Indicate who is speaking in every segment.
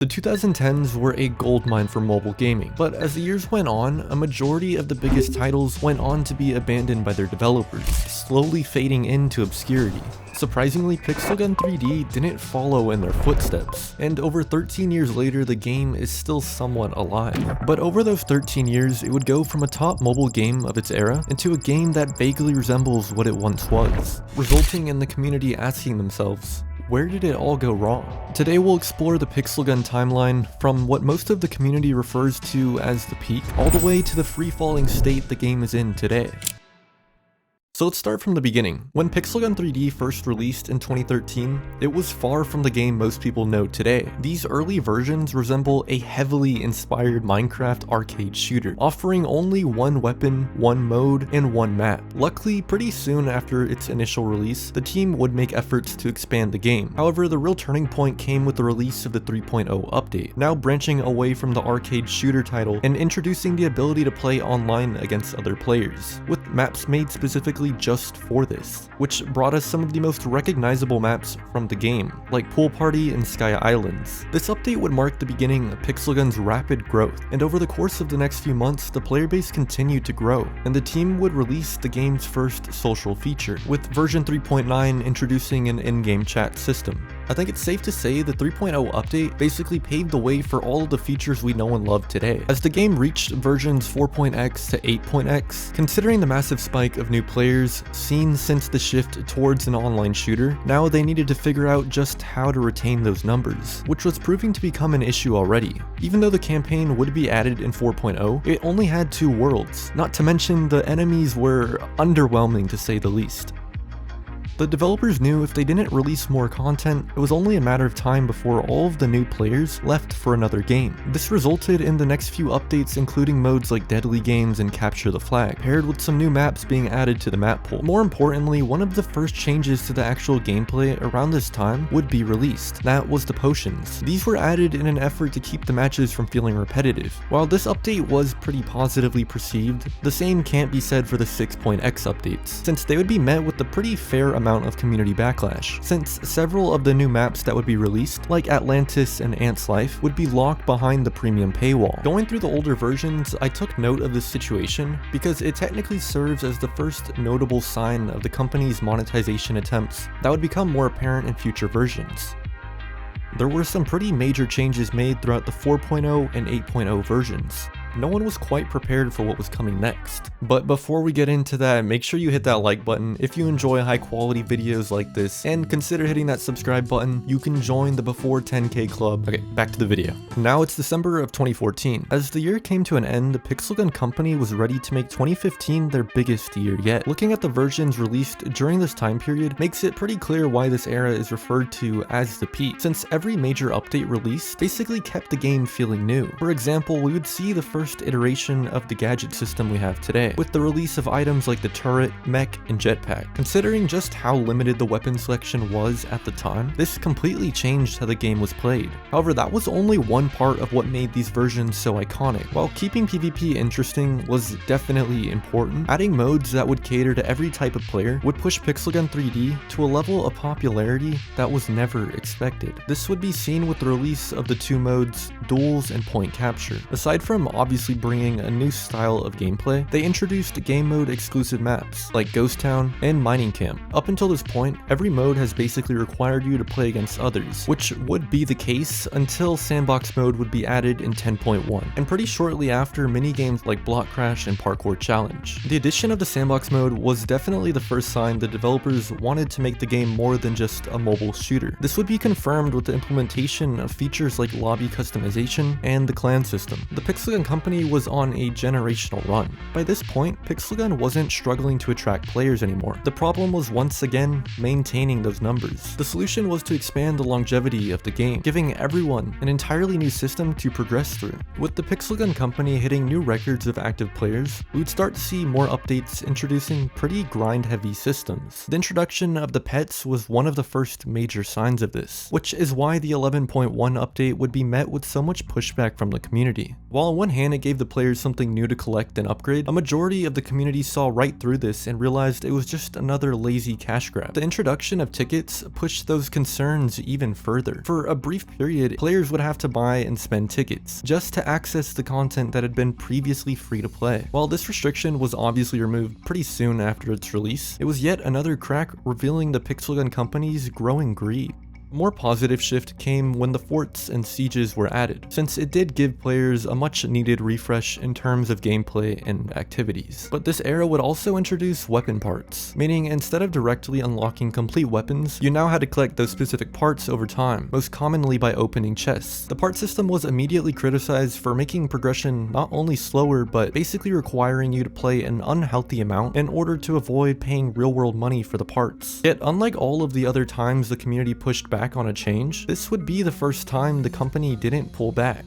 Speaker 1: The 2010s were a goldmine for mobile gaming, but as the years went on, a majority of the biggest titles went on to be abandoned by their developers, slowly fading into obscurity. Surprisingly, Pixel Gun 3D didn't follow in their footsteps, and over 13 years later the game is still somewhat alive. But over those 13 years, it would go from a top mobile game of its era into a game that vaguely resembles what it once was, resulting in the community asking themselves, where did it all go wrong? Today we'll explore the Pixel Gun timeline from what most of the community refers to as the peak, all the way to the free-falling state the game is in today. So let's start from the beginning. When Pixel Gun 3D first released in 2013, it was far from the game most people know today. These early versions resemble a heavily inspired Minecraft arcade shooter, offering only one weapon, one mode, and one map. Luckily, pretty soon after its initial release, the team would make efforts to expand the game. However, the real turning point came with the release of the 3.0 update, now branching away from the arcade shooter title and introducing the ability to play online against other players, with maps made specifically just for this, which brought us some of the most recognizable maps from the game, like Pool Party and Sky Islands. This update would mark the beginning of Pixel Gun's rapid growth, and over the course of the next few months, the player base continued to grow, and the team would release the game's first social feature, with version 3.9 introducing an in-game chat system. I think it's safe to say the 3.0 update basically paved the way for all of the features we know and love today. As the game reached versions 4.x to 8.x, considering the massive spike of new players seen since the shift towards an online shooter, now they needed to figure out just how to retain those numbers, which was proving to become an issue already. Even though the campaign would be added in 4.0, it only had 2 worlds, not to mention the enemies were underwhelming to say the least. The developers knew if they didn't release more content, it was only a matter of time before all of the new players left for another game. This resulted in the next few updates including modes like Deadly Games and Capture the Flag, paired with some new maps being added to the map pool. More importantly, one of the first changes to the actual gameplay around this time would be released. That was the potions. These were added in an effort to keep the matches from feeling repetitive. While this update was pretty positively perceived, the same can't be said for the 6.x updates, since they would be met with a pretty fair amount of community backlash, since several of the new maps that would be released, like Atlantis and Ant's Life, would be locked behind the premium paywall. Going through the older versions, I took note of this situation because it technically serves as the first notable sign of the company's monetization attempts that would become more apparent in future versions. There were some pretty major changes made throughout the 4.0 and 8.0 versions. No one was quite prepared for what was coming next. But before we get into that, make sure you hit that like button if you enjoy high quality videos like this, and consider hitting that subscribe button. You can join the before 10k club. Okay, back to the video. Now it's December of 2014. As the year came to an end, the Pixel Gun company was ready to make 2015 their biggest year yet. Looking at the versions released during this time period makes it pretty clear why this era is referred to as the peak, since every major update release basically kept the game feeling new. For example, we would see the first iteration of the gadget system we have today, with the release of items like the turret, mech, and jetpack. Considering just how limited the weapon selection was at the time, this completely changed how the game was played. However, that was only one part of what made these versions so iconic. While keeping PvP interesting was definitely important, adding modes that would cater to every type of player would push Pixel Gun 3D to a level of popularity that was never expected. This would be seen with the release of the 2 modes, Duels and Point Capture. Aside from obviously bringing a new style of gameplay, they introduced game mode exclusive maps like Ghost Town and Mining Camp. Up until this point, every mode has basically required you to play against others, which would be the case until sandbox mode would be added in 10.1, and pretty shortly after minigames like Block Crash and Parkour Challenge. The addition of the sandbox mode was definitely the first sign the developers wanted to make the game more than just a mobile shooter. This would be confirmed with the implementation of features like lobby customization and the clan system. The Pixel Gun company was on a generational run. By this point, Pixel Gun wasn't struggling to attract players anymore. The problem was once again maintaining those numbers. The solution was to expand the longevity of the game, giving everyone an entirely new system to progress through. With the Pixel Gun company hitting new records of active players, we would start to see more updates introducing pretty grind-heavy systems. The introduction of the pets was one of the first major signs of this, which is why the 11.1 update would be met with so much pushback from the community. While on one hand it gave the players something new to collect and upgrade, a majority of the community saw right through this and realized it was just another lazy cash grab. The introduction of tickets pushed those concerns even further. For a brief period, players would have to buy and spend tickets just to access the content that had been previously free to play. While this restriction was obviously removed pretty soon after its release, it was yet another crack revealing the Pixel Gun company's growing greed. A more positive shift came when the forts and sieges were added, since it did give players a much needed refresh in terms of gameplay and activities. But this era would also introduce weapon parts, meaning instead of directly unlocking complete weapons, you now had to collect those specific parts over time, most commonly by opening chests. The part system was immediately criticized for making progression not only slower, but basically requiring you to play an unhealthy amount in order to avoid paying real-world money for the parts. Yet, unlike all of the other times the community pushed back on a change, this would be the first time the company didn't pull back.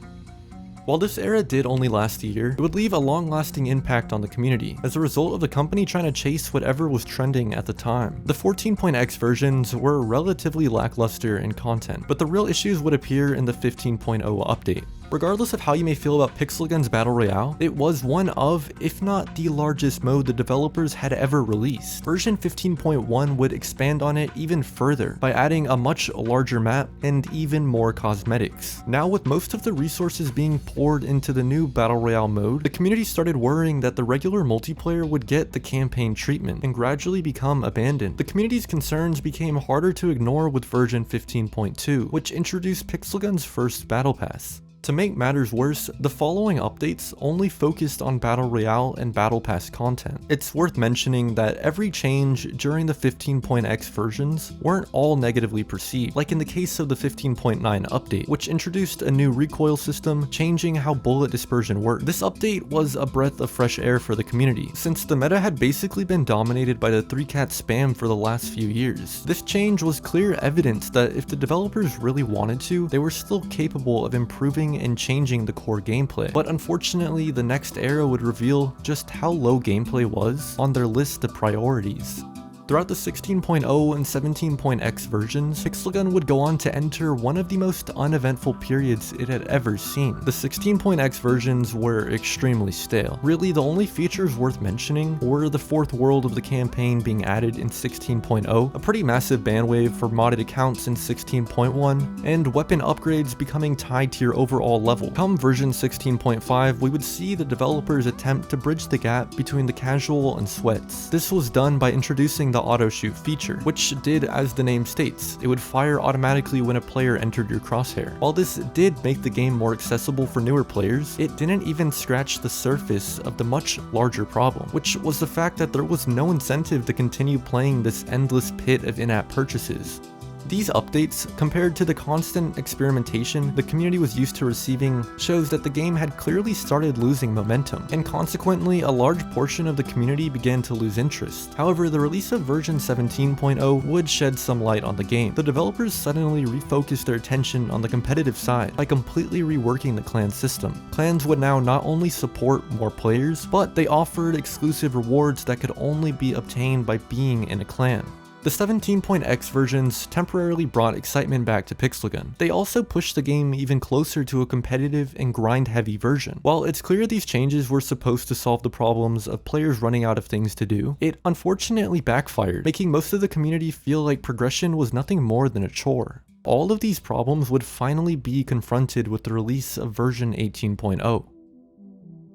Speaker 1: While this era did only last a year, it would leave a long-lasting impact on the community, as a result of the company trying to chase whatever was trending at the time. The 14.x versions were relatively lackluster in content, but the real issues would appear in the 15.0 update. Regardless of how you may feel about Pixel Gun's Battle Royale, it was one of, if not the largest mode the developers had ever released. Version 15.1 would expand on it even further by adding a much larger map and even more cosmetics. Now, with most of the resources being poured into the new Battle Royale mode, the community started worrying that the regular multiplayer would get the campaign treatment and gradually become abandoned. The community's concerns became harder to ignore with version 15.2, which introduced Pixel Gun's first Battle Pass. To make matters worse, the following updates only focused on Battle Royale and Battle Pass content. It's worth mentioning that every change during the 15.x versions weren't all negatively perceived, like in the case of the 15.9 update, which introduced a new recoil system, changing how bullet dispersion worked. This update was a breath of fresh air for the community, since the meta had basically been dominated by the 3-cat spam for the last few years. This change was clear evidence that if the developers really wanted to, they were still capable of improving and changing the core gameplay. But unfortunately, the next era would reveal just how low gameplay was on their list of priorities. Throughout the 16.0 and 17.x versions, Pixel Gun would go on to enter one of the most uneventful periods it had ever seen. The 16.x versions were extremely stale. Really, the only features worth mentioning were the fourth world of the campaign being added in 16.0, a pretty massive ban wave for modded accounts in 16.1, and weapon upgrades becoming tied to your overall level. Come version 16.5, we would see the developers attempt to bridge the gap between the casual and sweats. This was done by introducing the auto shoot feature, which did as the name states. It would fire automatically when a player entered your crosshair. While this did make the game more accessible for newer players, it didn't even scratch the surface of the much larger problem, which was the fact that there was no incentive to continue playing this endless pit of in-app purchases. These updates, compared to the constant experimentation the community was used to receiving, shows that the game had clearly started losing momentum, and consequently a large portion of the community began to lose interest. However, the release of version 17.0 would shed some light on the game. The developers suddenly refocused their attention on the competitive side by completely reworking the clan system. Clans would now not only support more players, but they offered exclusive rewards that could only be obtained by being in a clan. The 17.x versions temporarily brought excitement back to Pixel Gun. They also pushed the game even closer to a competitive and grind-heavy version. While it's clear these changes were supposed to solve the problems of players running out of things to do, it unfortunately backfired, making most of the community feel like progression was nothing more than a chore. All of these problems would finally be confronted with the release of version 18.0.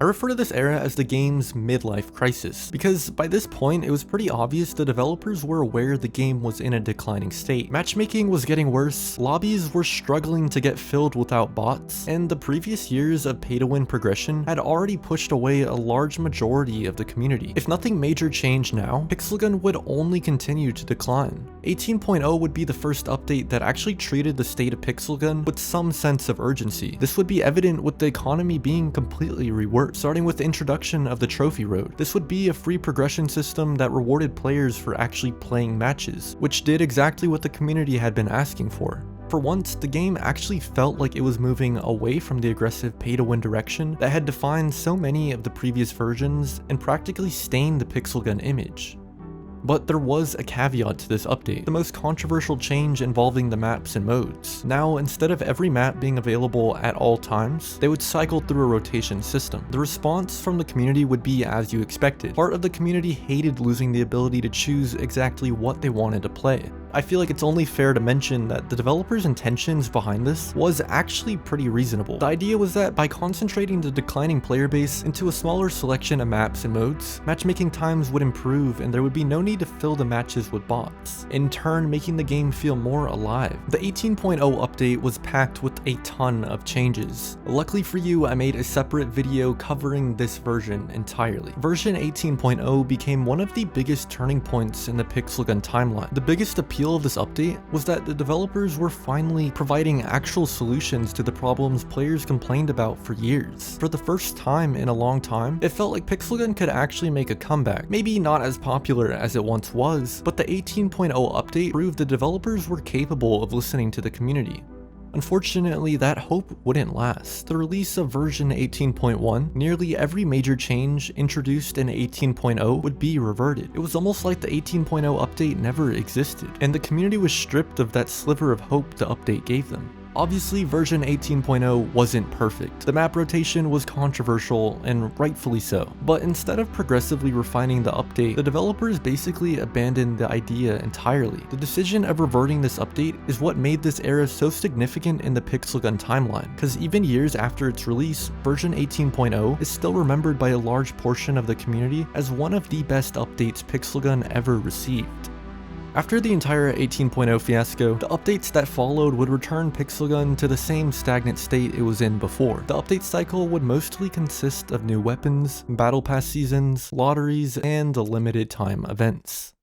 Speaker 1: I refer to this era as the game's midlife crisis, because by this point it was pretty obvious the developers were aware the game was in a declining state. Matchmaking was getting worse, lobbies were struggling to get filled without bots, and the previous years of pay-to-win progression had already pushed away a large majority of the community. If nothing major changed now, Pixel Gun would only continue to decline. 18.0 would be the first update that actually treated the state of Pixel Gun with some sense of urgency. This would be evident with the economy being completely reworked. Starting with the introduction of the trophy road. This would be a free progression system that rewarded players for actually playing matches, which did exactly what the community had been asking for. For once, the game actually felt like it was moving away from the aggressive pay-to-win direction that had defined so many of the previous versions and practically stained the Pixel Gun image. But there was a caveat to this update, the most controversial change involving the maps and modes. Now, instead of every map being available at all times, they would cycle through a rotation system. The response from the community would be as you expected. Part of the community hated losing the ability to choose exactly what they wanted to play. I feel like it's only fair to mention that the developers' intentions behind this was actually pretty reasonable. The idea was that by concentrating the declining player base into a smaller selection of maps and modes, matchmaking times would improve and there would be no need to fill the matches with bots, in turn making the game feel more alive. The 18.0 update was packed with a ton of changes. Luckily for you, I made a separate video covering this version entirely. Version 18.0 became one of the biggest turning points in the Pixel Gun timeline. The biggest appeal of this update was that the developers were finally providing actual solutions to the problems players complained about for years. For the first time in a long time, it felt like Pixel Gun could actually make a comeback. Maybe not as popular as it once was, but the 18.0 update proved the developers were capable of listening to the community. Unfortunately, that hope wouldn't last. The release of version 18.1, nearly every major change introduced in 18.0 would be reverted. It was almost like the 18.0 update never existed, and the community was stripped of that sliver of hope the update gave them. Obviously, version 18.0 wasn't perfect. The map rotation was controversial, and rightfully so. But instead of progressively refining the update, the developers basically abandoned the idea entirely. The decision of reverting this update is what made this era so significant in the Pixel Gun timeline, because even years after its release, version 18.0 is still remembered by a large portion of the community as one of the best updates Pixel Gun ever received. After the entire 18.0 fiasco, the updates that followed would return Pixel Gun to the same stagnant state it was in before. The update cycle would mostly consist of new weapons, battle pass seasons, lotteries, and limited time events.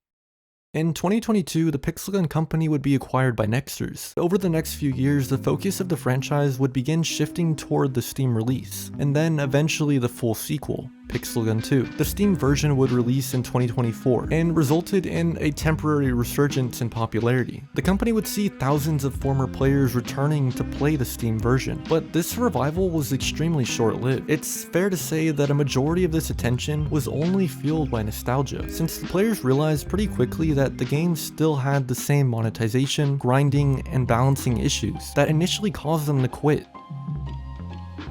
Speaker 1: In 2022, the Pixel Gun company would be acquired by Nexters. Over the next few years, the focus of the franchise would begin shifting toward the Steam release, and then eventually the full sequel, Pixel Gun 2. The Steam version would release in 2024 and resulted in a temporary resurgence in popularity. The company would see thousands of former players returning to play the Steam version, but this revival was extremely short-lived. It's fair to say that a majority of this attention was only fueled by nostalgia, since the players realized pretty quickly that the game still had the same monetization, grinding, and balancing issues that initially caused them to quit.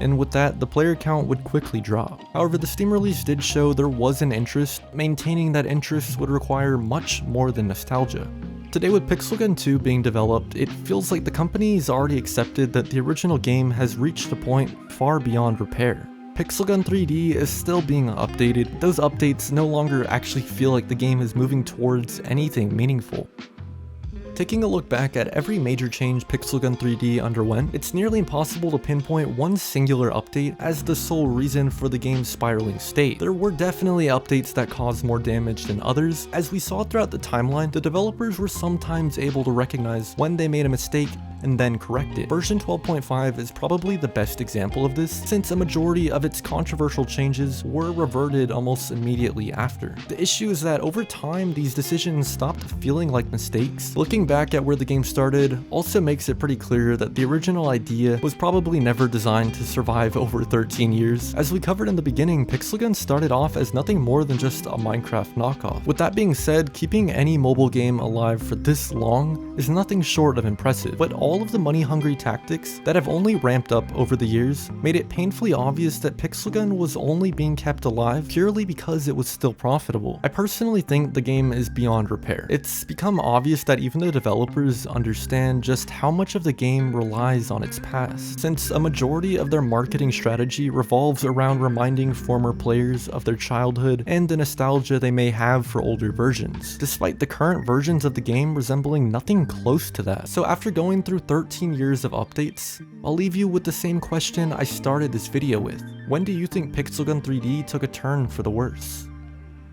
Speaker 1: And with that, the player count would quickly drop. However, the Steam release did show there was an interest. Maintaining that interest would require much more than nostalgia. Today, with Pixel Gun 2 being developed, it feels like the company's already accepted that the original game has reached a point far beyond repair. Pixel Gun 3D is still being updated. Those updates no longer actually feel like the game is moving towards anything meaningful. Taking a look back at every major change Pixel Gun 3D underwent, it's nearly impossible to pinpoint one singular update as the sole reason for the game's spiraling state. There were definitely updates that caused more damage than others. As we saw throughout the timeline, the developers were sometimes able to recognize when they made a mistake and then correct it. Version 12.5 is probably the best example of this, since a majority of its controversial changes were reverted almost immediately after. The issue is that over time, these decisions stopped feeling like mistakes. Looking back at where the game started also makes it pretty clear that the original idea was probably never designed to survive over 13 years. As we covered in the beginning, Pixel Gun started off as nothing more than just a Minecraft knockoff. With that being said, keeping any mobile game alive for this long is nothing short of impressive, but all of the money-hungry tactics that have only ramped up over the years made it painfully obvious that Pixel Gun was only being kept alive purely because it was still profitable. I personally think the game is beyond repair. It's become obvious that even the developers understand just how much of the game relies on its past, since a majority of their marketing strategy revolves around reminding former players of their childhood and the nostalgia they may have for older versions, despite the current versions of the game resembling nothing close to that. So after going through 13 years of updates, I'll leave you with the same question I started this video with. When do you think Pixel Gun 3D took a turn for the worse?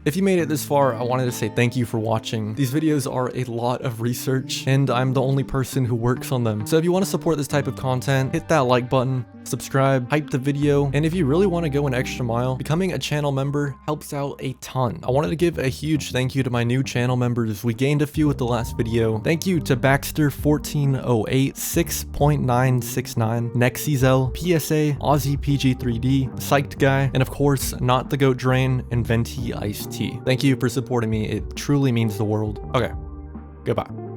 Speaker 1: If you made it this far, I wanted to say thank you for watching. These videos are a lot of research, and I'm the only person who works on them. So if you want to support this type of content, hit that like button, subscribe, hype the video, and if you really want to go an extra mile, becoming a channel member helps out a ton. I wanted to give a huge thank you to my new channel members. We gained a few with the last video. Thank you to Baxter1408, 6.969, Nexizel, PSA, Aussie PG3D, Psyched Guy, and of course, Not the Goat Drain and Venti Iced tea. Thank you for supporting me, it truly means the world. Okay, goodbye.